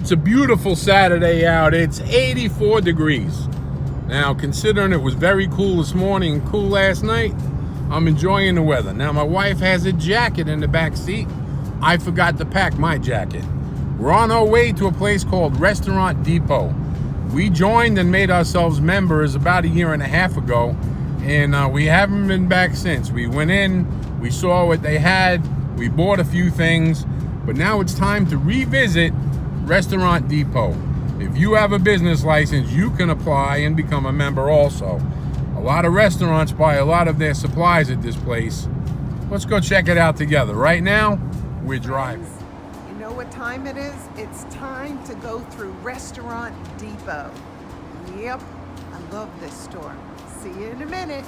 It's a beautiful Saturday out. It's 84 degrees. Now, considering it was very cool this morning and cool last night, I'm enjoying the weather. Now, my wife has a jacket in the back seat. I forgot to pack my jacket. We're on our way to a place called Restaurant Depot. We joined and made ourselves members about 1.5 years ago, and we haven't been back since. We went in, we saw what they had, we bought a few things, but now it's time to revisit Restaurant Depot. If you have a business license, you can apply and become a member also. A lot of restaurants buy a lot of their supplies at this place. Let's go check it out together. Right now, we're driving. You know what time it is? It's time to go through Restaurant Depot. Yep, I love this store. See you in a minute.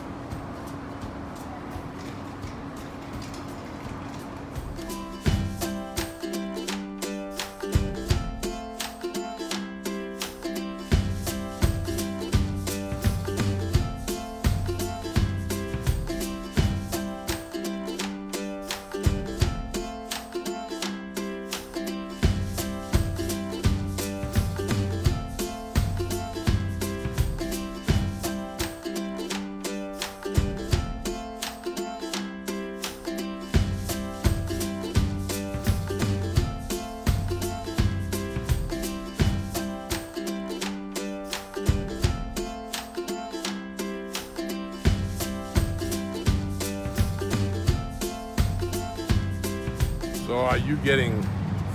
So are you getting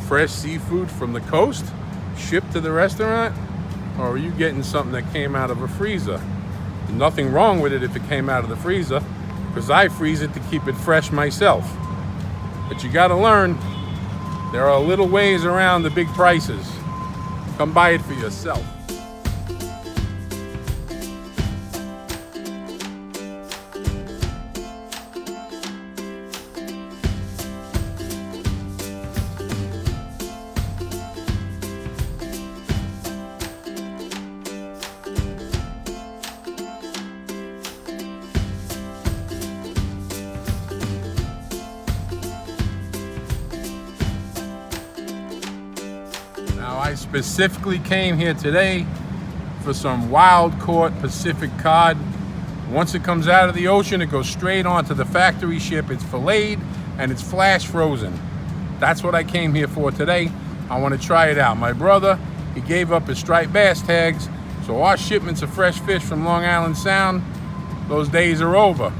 fresh seafood from the coast shipped to the restaurant? Or are you getting something that came out of a freezer? Nothing wrong with it if it came out of the freezer, because I freeze it to keep it fresh myself. But you gotta learn, there are little ways around the big prices. Come buy it for yourself. Now, I specifically came here today for some wild caught Pacific cod. Once it comes out of the ocean, it goes straight onto the factory ship. It's filleted and it's flash frozen. That's what I came here for today. I want to try it out. My brother, he gave up his striped bass tags, so our shipments of fresh fish from Long Island Sound, those days are over.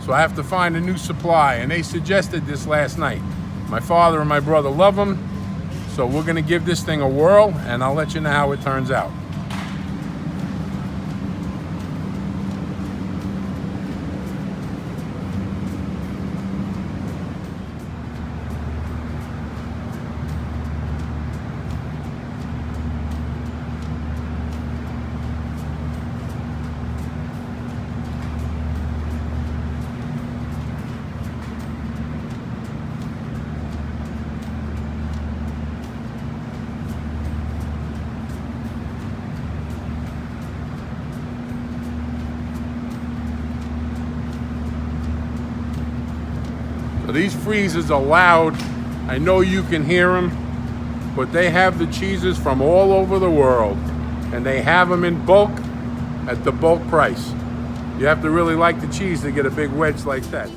So I have to find a new supply, and they suggested this last night. My father and my brother love them. So we're gonna give this thing a whirl, and I'll let you know how it turns out. So these freezers are loud. I know you can hear them, but they have the cheeses from all over the world, and they have them in bulk at the bulk price. You have to really like the cheese to get a big wedge like that.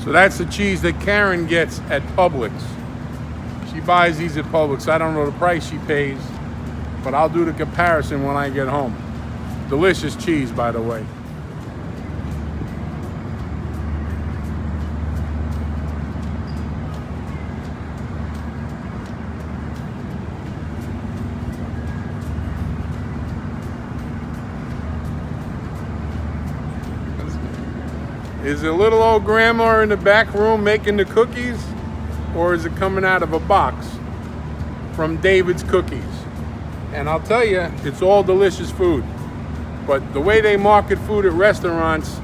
So that's the cheese that Karen gets at Publix. She buys these at Publix. I don't know the price she pays, but I'll do the comparison when I get home. Delicious cheese, by the way. Is it little old grandma in the back room making the cookies, or is it coming out of a box from David's Cookies? And I'll tell you, it's all delicious food. But the way they market food at restaurants,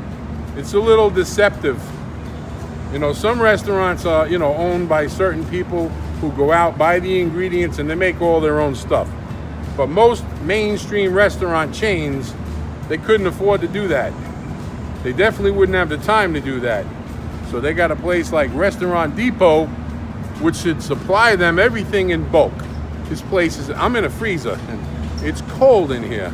it's a little deceptive. You know, some restaurants are, owned by certain people who go out, buy the ingredients, and they make all their own stuff. But most mainstream restaurant chains, they couldn't afford to do that. They definitely wouldn't have the time to do that. So they got a place like Restaurant Depot, which should supply them everything in bulk. This place is, I'm in a freezer, and it's cold in here.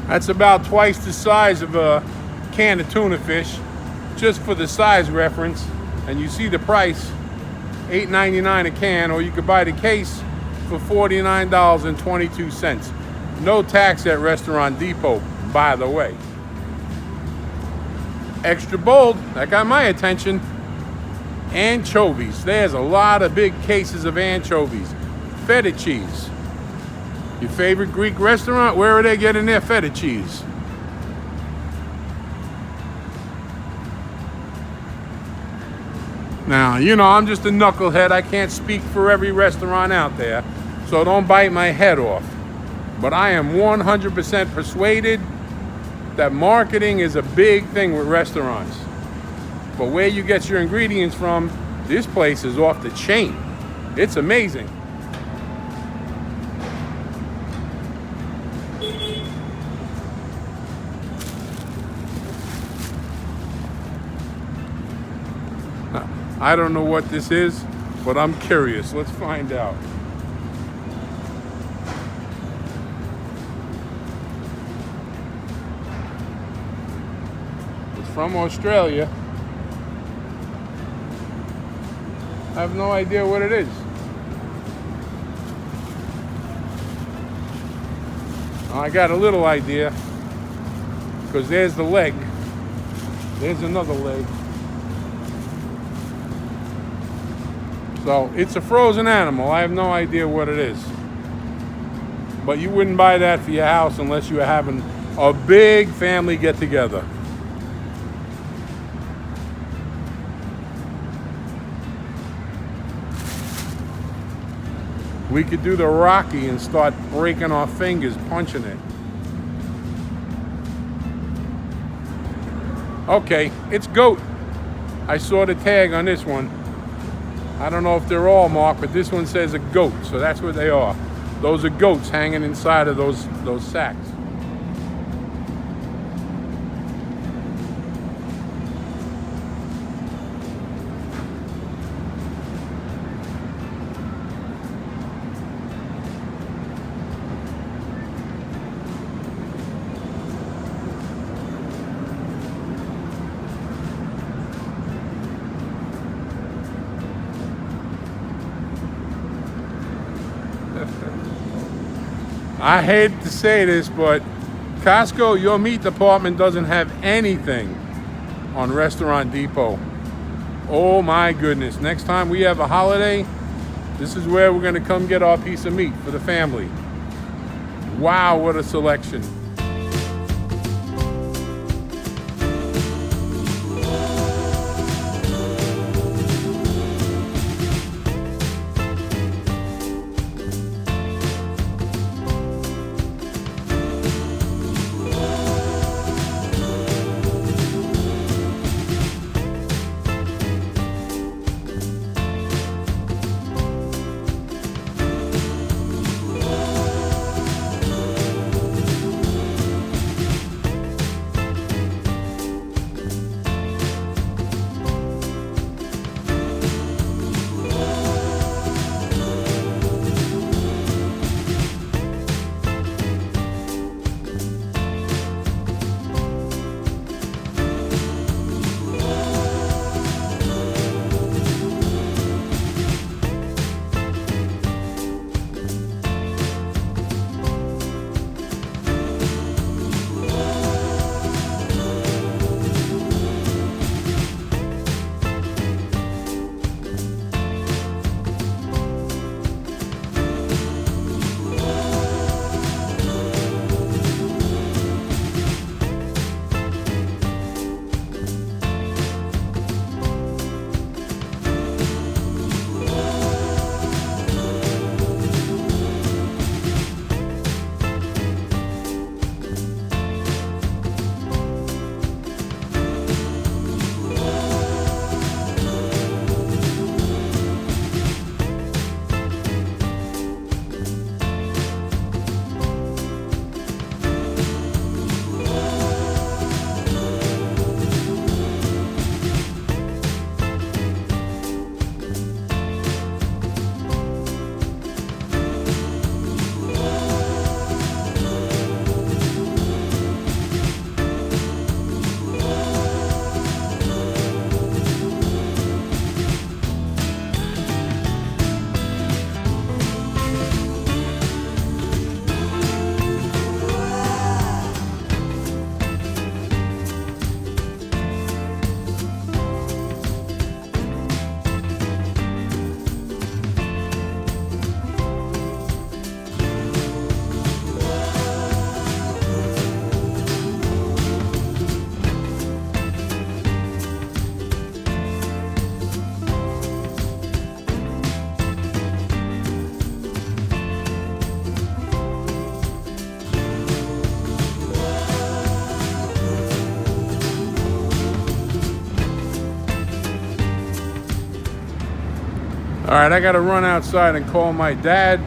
That's about twice the size of a can of tuna fish, just for the size reference. And you see the price, $8.99 a can, or you could buy the case for $49.22. No tax at Restaurant Depot, by the way. Extra bold, that got my attention. Anchovies. There's a lot of big cases of anchovies. Feta cheese. Your favorite Greek restaurant, where are they getting their feta cheese? Now, I'm just a knucklehead. I can't speak for every restaurant out there, so don't bite my head off. But I am 100% persuaded that marketing is a big thing with restaurants. But where you get your ingredients from, this place is off the chain. It's amazing. I don't know what this is, but I'm curious. Let's find out. It's from Australia. I have no idea what it is. I got a little idea, because there's the leg. There's another leg. So it's a frozen animal. I have no idea what it is. But you wouldn't buy that for your house unless you were having a big family get together. We could do the Rocky and start breaking our fingers punching it. Okay, it's goat. I saw the tag on this one. I don't know if they're all marked, but this one says a goat, so that's what they are. Those are goats hanging inside of those sacks. I hate to say this, but Costco, your meat department doesn't have anything on Restaurant Depot. Oh my goodness. Next time we have a holiday, this is where we're going to come get our piece of meat for the family. Wow, what a selection. All right, I gotta run outside and call my dad,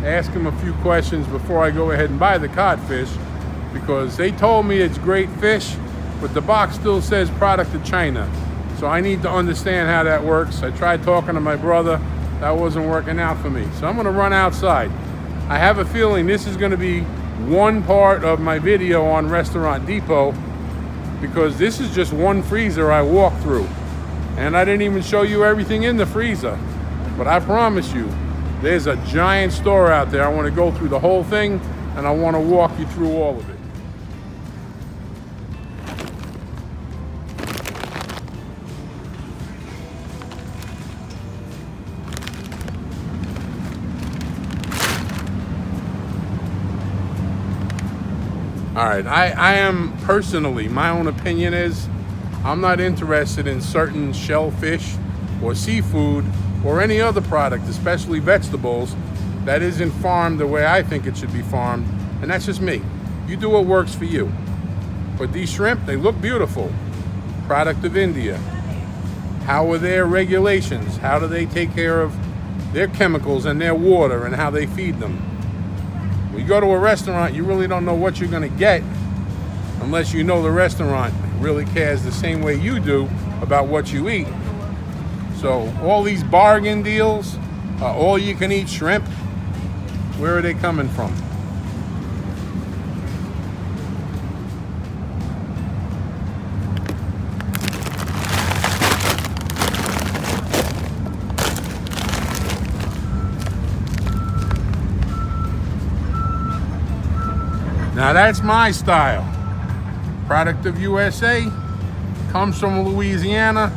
ask him a few questions before I go ahead and buy the codfish, because they told me it's great fish, but the box still says product of China. So I need to understand how that works. I tried talking to my brother, that wasn't working out for me. So I'm gonna run outside. I have a feeling this is gonna be one part of my video on Restaurant Depot, because this is just one freezer I walked through. And I didn't even show you everything in the freezer. But I promise you, there's a giant store out there. I want to go through the whole thing, and I want to walk you through all of it. All right, I am personally, my own opinion is, I'm not interested in certain shellfish or seafood or any other product, especially vegetables, that isn't farmed the way I think it should be farmed. And that's just me. You do what works for you. But these shrimp, they look beautiful. Product of India. How are their regulations? How do they take care of their chemicals and their water and how they feed them? When you go to a restaurant, you really don't know what you're gonna get unless you know the restaurant really cares the same way you do about what you eat. So all these bargain deals, all you can eat shrimp, where are they coming from? Now that's my style. Product of USA, comes from Louisiana.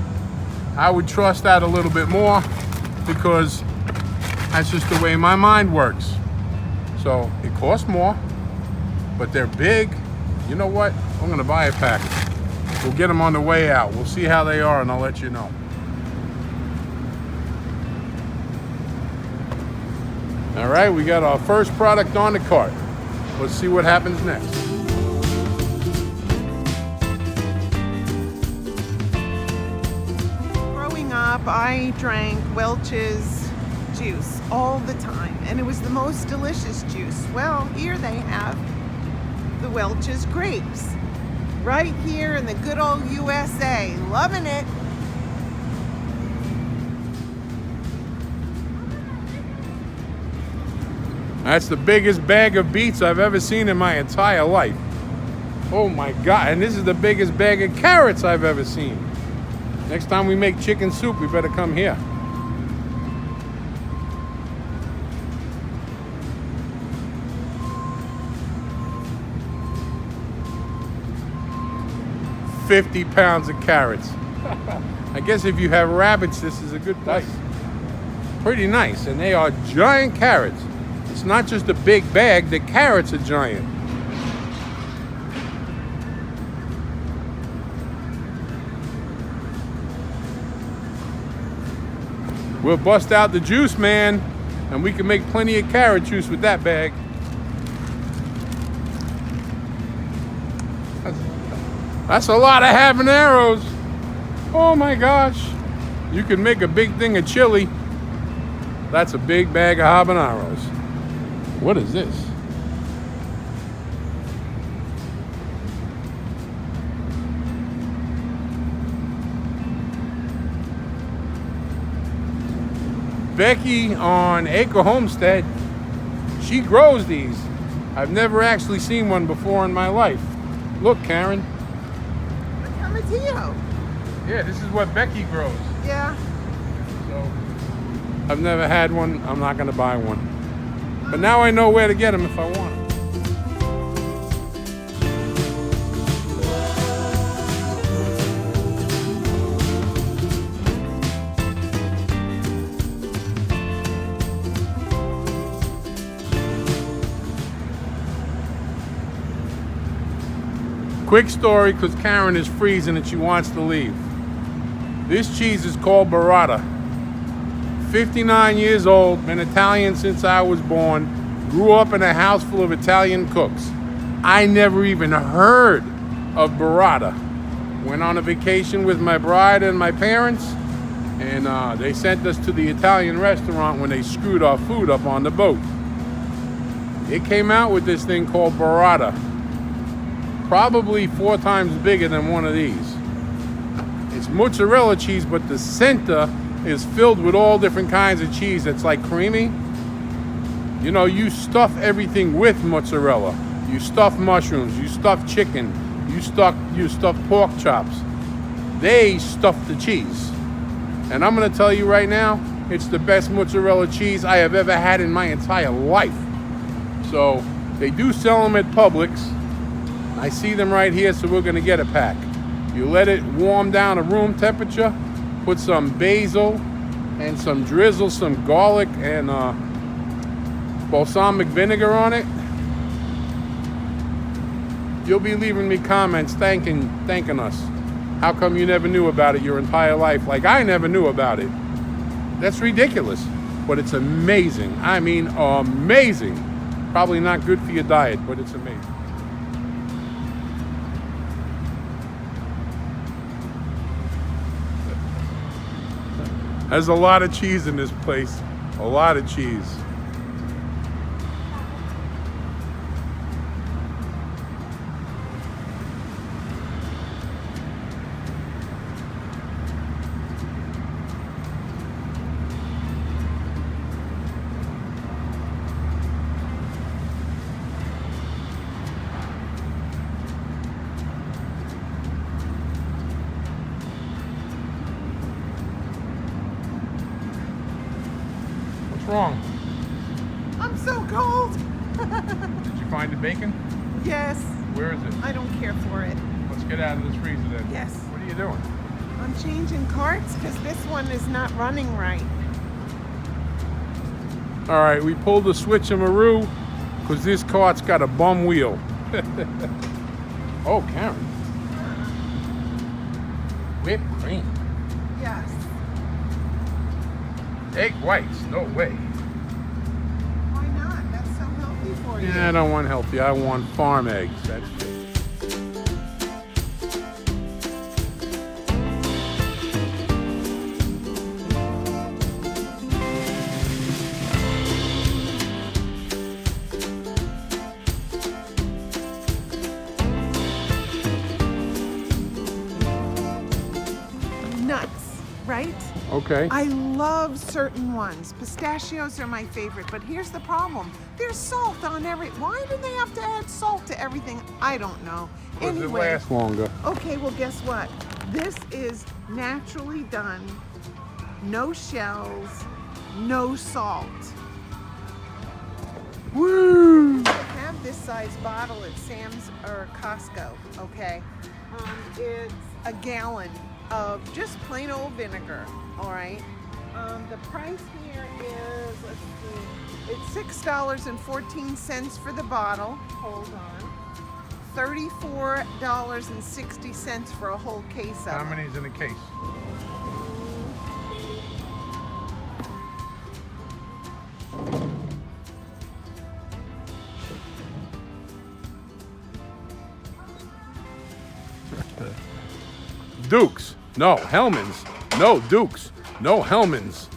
I would trust that a little bit more because that's just the way my mind works. So it costs more, but they're big. You know what? I'm gonna buy a pack. We'll get them on the way out. We'll see how they are and I'll let you know. All right, we got our first product on the cart. Let's see what happens next. I drank Welch's juice all the time, and it was the most delicious juice. Well, here they have the Welch's grapes right here in the good old USA. Loving it. That's the biggest bag of beets I've ever seen in my entire life. Oh my God, and this is the biggest bag of carrots I've ever seen. Next time we make chicken soup, we better come here. $50 pounds of carrots. I guess if you have rabbits, this is a good place. Pretty nice, and they are giant carrots. It's not just a big bag, the carrots are giant. We'll bust out the juice, man, and we can make plenty of carrot juice with that bag. That's a lot of habaneros. Oh my gosh. You can make a big thing of chili. That's a big bag of habaneros. What is this? Becky on Acre Homestead, she grows these. I've never actually seen one before in my life. Look, Karen. The Camatillo. Yeah, this is what Becky grows. Yeah. So, I've never had one. I'm not gonna buy one. But now I know where to get them if I want them. Quick story, because Karen is freezing and she wants to leave. This cheese is called burrata. 59 years old, been Italian since I was born, grew up in a house full of Italian cooks. I never even heard of burrata. Went on a vacation with my bride and my parents, And they sent us to the Italian restaurant when they screwed our food up on the boat. It came out with this thing called burrata, probably 4 times bigger than one of these. It's mozzarella cheese, but the center is filled with all different kinds of cheese that's like creamy. You know, you stuff everything with mozzarella. You stuff mushrooms, you stuff chicken, you stuff pork chops. They stuff the cheese. And I'm gonna tell you right now, it's the best mozzarella cheese I have ever had in my entire life. So they do sell them at Publix. I see them right here, so we're gonna get a pack. You let it warm down to room temperature, put some basil and some drizzle, some garlic and balsamic vinegar on it. You'll be leaving me comments thanking us. How come you never knew about it your entire life? Like I never knew about it. That's ridiculous, but it's amazing. I mean, amazing. Probably not good for your diet, but it's amazing. There's a lot of cheese in this place. A lot of cheese. Wrong? I'm so cold. Did you find the bacon? Yes. Where is it? I don't care for it. Let's get out of this freezer then. Yes. What are you doing? I'm changing carts because this one is not running right. All right, we pulled the switcheroo because this cart's got a bum wheel. Oh, Karen. Whipped cream. Yes. Egg whites, no way. Why not? That's so healthy for you. Yeah, I don't want healthy. I want farm eggs. That's it. Nuts, right? Okay. I love certain ones. Pistachios are my favorite, but here's the problem. There's salt on every. Why do they have to add salt to everything? I don't know. Does it Anyway, last longer? okay, well, guess what? This is naturally done. No shells, no salt. Woo! I have this size bottle at Sam's or Costco, okay? It's a gallon of just plain old vinegar, all right? The price here is, let's see, it's $6.14 for the bottle. Hold on. $34.60 for a whole case of How it. many's in a case? Dukes. No, Hellmann's. No, Dukes. No, Hellmann's.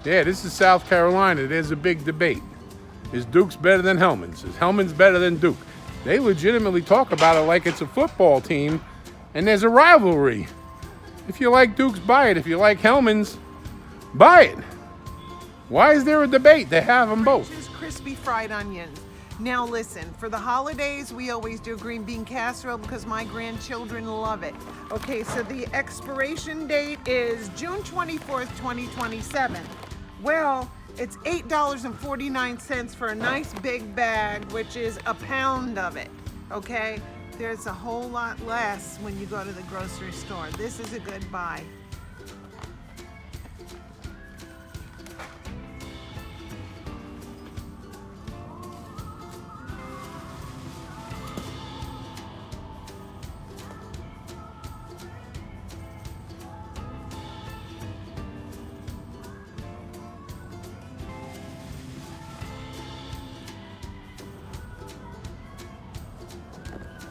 Yeah, this is South Carolina. There's a big debate. Is Dukes better than Hellmann's? Is Hellmann's better than Duke? They legitimately talk about it like it's a football team and there's a rivalry. If you like Dukes, buy it. If you like Hellmann's, buy it. Why is there a debate? They have them both. French's crispy fried onions. Now listen, for the holidays, we always do green bean casserole because my grandchildren love it. Okay, so the expiration date is June 24th, 2027. Well, it's $8.49 for a nice big bag, which is a pound of it, okay? There's a whole lot less when you go to the grocery store. This is a good buy.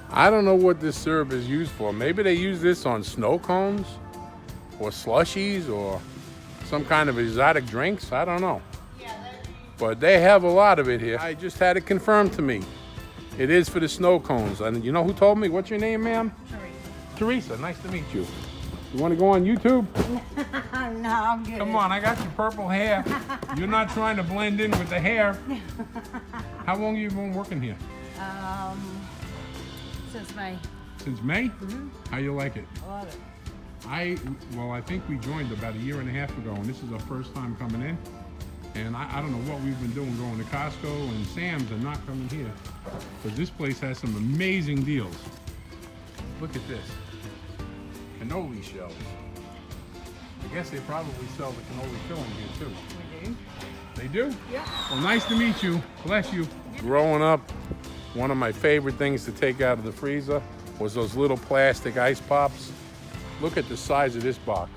I don't know what this syrup is used for. Maybe they use this on snow cones or slushies or some kind of exotic drinks. I don't know. But they have a lot of it here. I just had it confirmed to me. It is for the snow cones. And you know who told me? What's your name, ma'am? Teresa. Teresa, nice to meet you. You want to go on YouTube? No, I'm good. Come on, I got your purple hair. You're not trying to blend in with the hair. How long have you been working here? Since May. Since May? Mm-hmm. How you like it? I love it. I think we joined about a year and a half ago, and this is our first time coming in. And I don't know what we've been doing, going to Costco and Sam's and not coming here. But this place has some amazing deals. Look at this. Cannoli shells. I guess they probably sell the cannoli filling here too. We do. They do? Yeah. Well, nice to meet you. Bless you. Growing up, one of my favorite things to take out of the freezer was those little plastic ice pops. Look at the size of this box.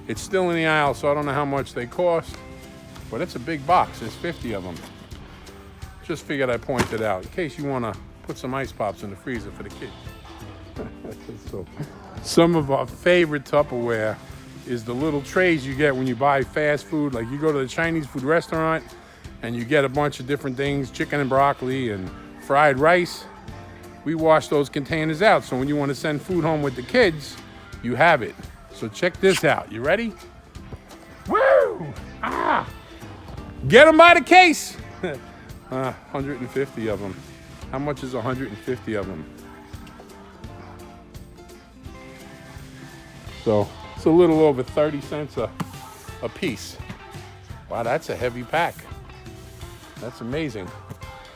It's still in the aisle, so I don't know how much they cost, but it's a big box. There's 50 of them. Just figured I'd point it out in case you want to put some ice pops in the freezer for the kids. So, some of our favorite Tupperware is the little trays you get when you buy fast food. Like you go to the Chinese food restaurant and you get a bunch of different things, chicken and broccoli and fried rice. We wash those containers out, so when you want to send food home with the kids, you have it. So check this out. You ready? Woo! Ah! Get them by the case. 150 of them. How much is 150 of them? So it's a little over 30 cents a piece. Wow, that's a heavy pack. That's amazing.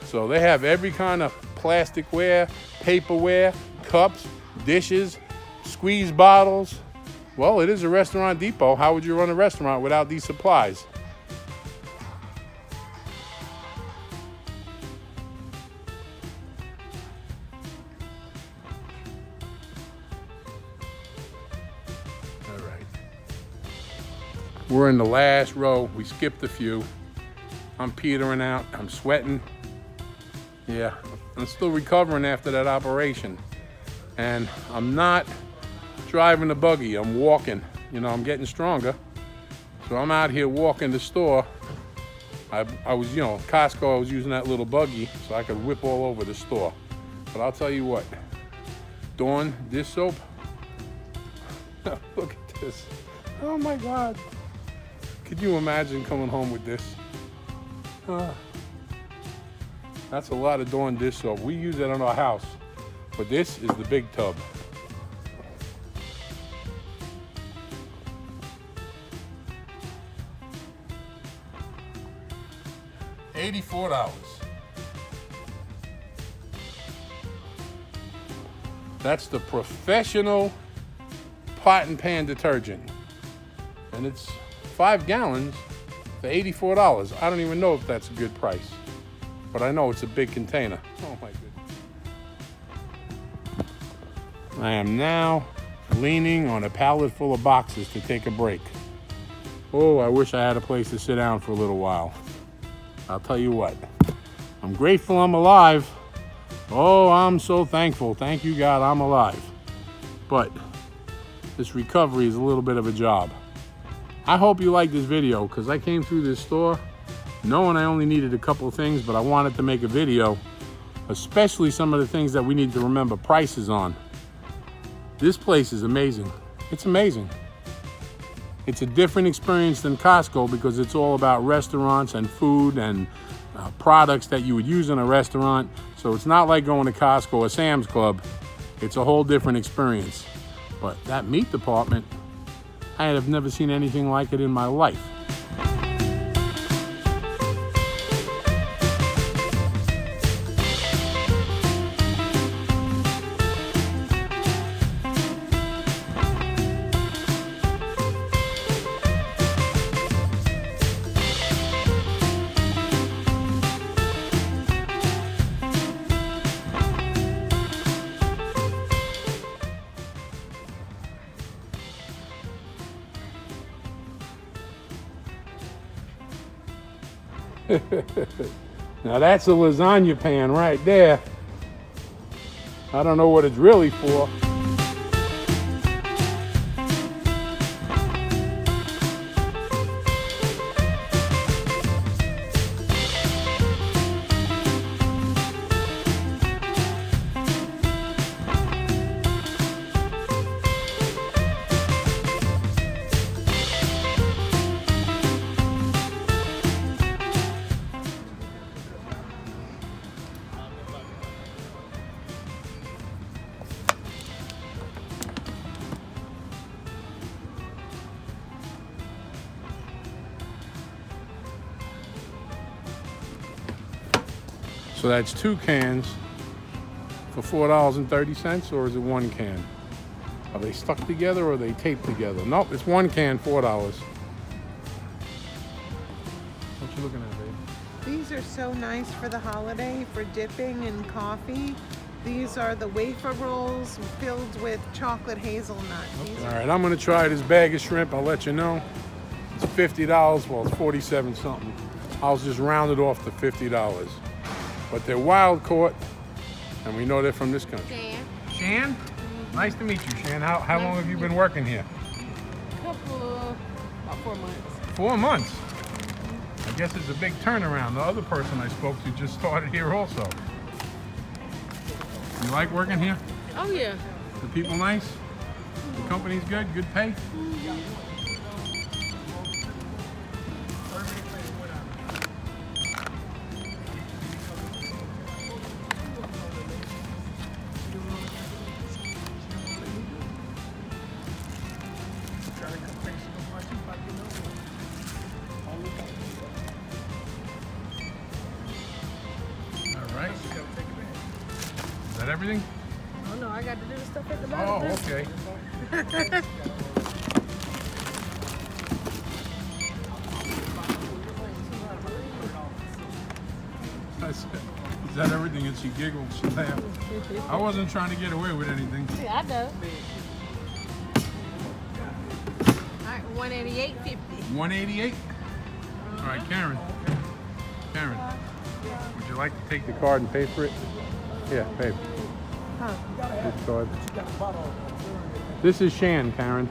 So they have every kind of plasticware, paperware, cups, dishes, squeeze bottles. Well, it is a restaurant depot. How would you run a restaurant without these supplies? All right. We're in the last row. We skipped a few. I'm petering out. I'm sweating. Yeah, I'm still recovering after that operation. And I'm not driving the buggy, I'm walking. You know, I'm getting stronger. So I'm out here walking the store. I was, you know, Costco, I was using that little buggy so I could whip all over the store. But I'll tell you what, Dawn dish soap, look at this. Oh my God. Could you imagine coming home with this? That's a lot of Dawn dish soap. We use it in our house, but this is the big tub. $84. That's the professional pot and pan detergent. And it's 5 gallons for $84. I don't even know if that's a good price, but I know it's a big container. Oh my goodness. I am now leaning on a pallet full of boxes to take a break. Oh, I wish I had a place to sit down for a little while. I'll tell you what, I'm grateful I'm alive. Oh, I'm so thankful. Thank you, God, I'm alive. But this recovery is a little bit of a job. I hope you like this video because I came through this store knowing I only needed a couple of things, but I wanted to make a video, especially some of the things that we need to remember prices on. This place is amazing. It's amazing. It's a different experience than Costco because it's all about restaurants and food and products that you would use in a restaurant. So it's not like going to Costco or Sam's Club. It's a whole different experience. But that meat department, I have never seen anything like it in my life. Now that's a lasagna pan right there. I don't know what it's really for. So that's 2 cans for $4.30, or is it 1 can? Are they stuck together or are they taped together? Nope, it's 1 can, $4. What you looking at, babe? These are so nice for the holiday for dipping in coffee. These are the wafer rolls filled with chocolate hazelnut. These All are right, I'm gonna try this bag of shrimp. I'll let you know. It's $50. Well, it's 47 something. I'll just round it off to $50. But they're wild caught, and we know they're from this country. Shan? Nice to meet you, Shan. How long have you been working here? About 4 months. 4 months. I guess it's a big turnaround. The other person I spoke to just started here also. You like working here? Oh yeah. The people nice? The company's good? Good pay? All right. Is that everything? Oh no, I got to do the stuff at the Oh, bottom. okay. I said, is that everything? And she giggled, she laughed. I wasn't trying to get away with anything. Yeah, I know. All right, 188.50. 188? All right, Karen. Karen, would you like to take the card and pay for it? Yeah, babe. Huh. This card. This is Shan, Karen.